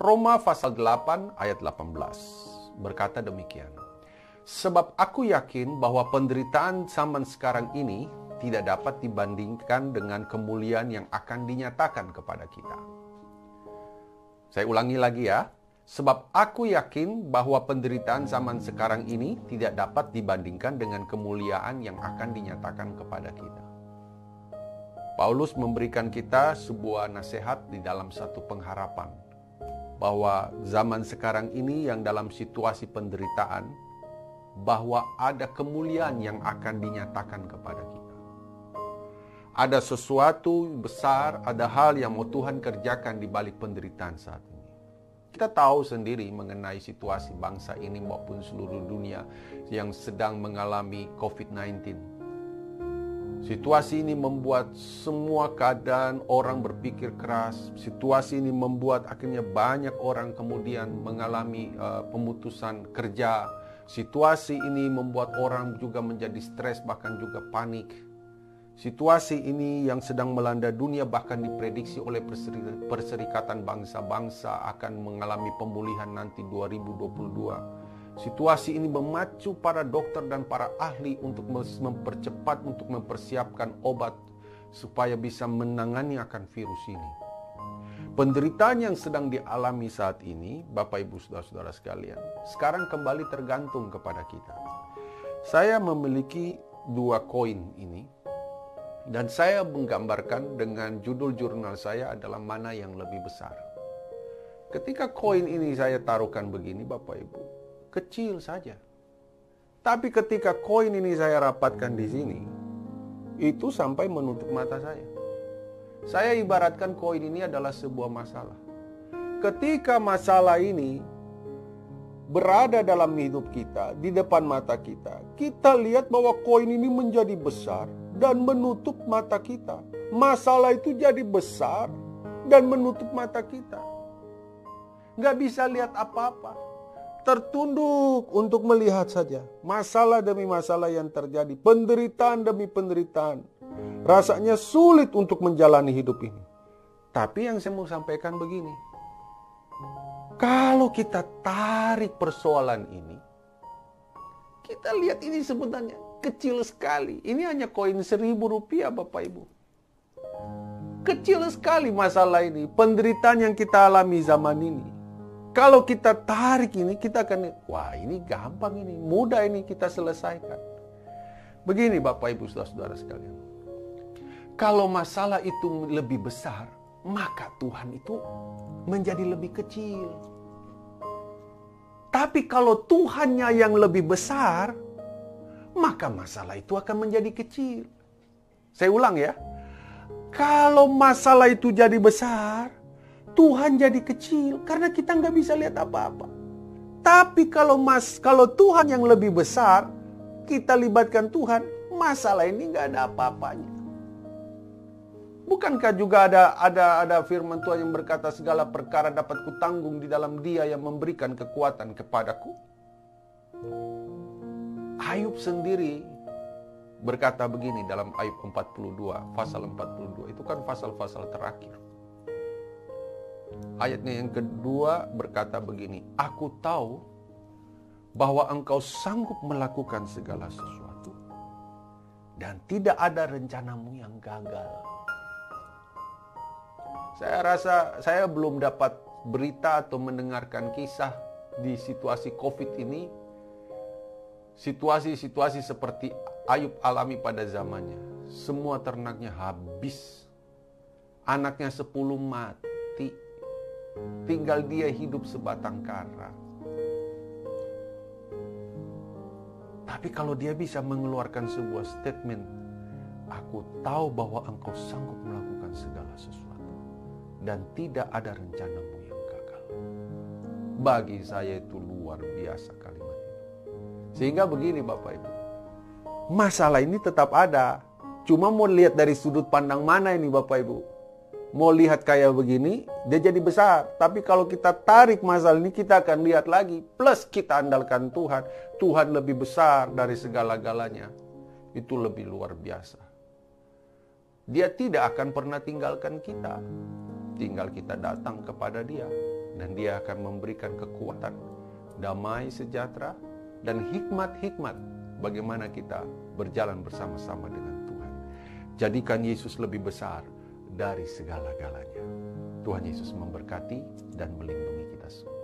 Roma pasal 8 ayat 18 berkata demikian. Sebab aku yakin bahwa penderitaan zaman sekarang ini tidak dapat dibandingkan dengan kemuliaan yang akan dinyatakan kepada kita. Saya ulangi lagi ya. Sebab aku yakin bahwa penderitaan zaman sekarang ini tidak dapat dibandingkan dengan kemuliaan yang akan dinyatakan kepada kita. Paulus memberikan kita sebuah nasihat di dalam satu pengharapan. Bahwa zaman sekarang ini yang dalam situasi penderitaan, bahwa ada kemuliaan yang akan dinyatakan kepada kita. Ada sesuatu besar, ada hal yang mau Tuhan kerjakan di balik penderitaan saat ini. Kita tahu sendiri mengenai situasi bangsa ini maupun seluruh dunia yang sedang mengalami COVID-19. Situasi ini membuat semua keadaan orang berpikir keras. Situasi ini membuat akhirnya banyak orang kemudian mengalami pemutusan kerja. Situasi ini membuat orang juga menjadi stres bahkan juga panik. Situasi ini yang sedang melanda dunia bahkan diprediksi oleh Perserikatan Bangsa-Bangsa akan mengalami pemulihan nanti 2022. Situasi ini memacu para dokter dan para ahli untuk mempercepat, untuk mempersiapkan obat supaya bisa menangani akan virus ini. Penderitaan yang sedang dialami saat ini, Bapak Ibu Saudara-saudara sekalian, sekarang kembali tergantung kepada kita. Saya memiliki 2 koin ini. Dan saya menggambarkan dengan judul jurnal saya adalah mana yang lebih besar. Ketika koin ini saya taruhkan begini Bapak Ibu, kecil saja. Tapi ketika koin ini saya rapatkan di sini, itu sampai menutup mata saya. Saya ibaratkan koin ini adalah sebuah masalah. Ketika masalah ini berada dalam hidup kita, di depan mata kita, kita lihat bahwa koin ini menjadi besar dan menutup mata kita. Masalah itu jadi besar dan menutup mata kita. Nggak bisa lihat apa-apa. Tertunduk untuk melihat saja. Masalah demi masalah yang terjadi. Penderitaan demi penderitaan. Rasanya sulit untuk menjalani hidup ini. Tapi yang saya mau sampaikan begini. Kalau kita tarik persoalan ini, kita lihat ini sebenarnya kecil sekali. Ini hanya koin Rp1.000 Bapak Ibu. Kecil sekali masalah ini. Penderitaan yang kita alami zaman ini. Kalau kita tarik ini, kita akan, wah ini gampang ini. Mudah ini kita selesaikan. Begini Bapak Ibu Saudara-saudara sekalian. Kalau masalah itu lebih besar, maka Tuhan itu menjadi lebih kecil. Tapi kalau Tuhannya yang lebih besar, maka masalah itu akan menjadi kecil. Saya ulang ya. Kalau masalah itu jadi besar, Tuhan jadi kecil karena kita nggak bisa lihat apa-apa. Tapi kalau Tuhan yang lebih besar, kita libatkan Tuhan, masalah ini nggak ada apa-apanya. Bukankah juga ada firman Tuhan yang berkata segala perkara dapat kutanggung di dalam Dia yang memberikan kekuatan kepadaku? Ayub sendiri berkata begini dalam Ayub 42, pasal 42. Itu kan pasal-pasal terakhir. Ayatnya yang kedua berkata begini, aku tahu bahwa engkau sanggup melakukan segala sesuatu dan tidak ada rencanamu yang gagal. Saya rasa saya belum dapat berita atau mendengarkan kisah di situasi COVID ini. Situasi-situasi seperti Ayub alami pada zamannya. Semua ternaknya habis. Anaknya 10 mati. Tinggal dia hidup sebatang kara. Tapi kalau dia bisa mengeluarkan sebuah statement, aku tahu bahwa engkau sanggup melakukan segala sesuatu. Dan tidak ada rencanamu yang gagal. Bagi saya itu luar biasa kalimat itu. Sehingga begini Bapak Ibu. Masalah ini tetap ada. Cuma mau lihat dari sudut pandang mana ini Bapak Ibu. Mau lihat kayak begini, dia jadi besar. Tapi kalau kita tarik masalah ini, kita akan lihat lagi. Plus kita andalkan Tuhan. Tuhan lebih besar dari segala-galanya. Itu lebih luar biasa. Dia tidak akan pernah tinggalkan kita. Tinggal kita datang kepada Dia. dan Dia akan memberikan kekuatan, damai sejahtera, dan hikmat-hikmat bagaimana kita berjalan bersama-sama dengan Tuhan. Jadikan Yesus lebih besar dari segala-galanya. Tuhan Yesus memberkati dan melindungi kita semua.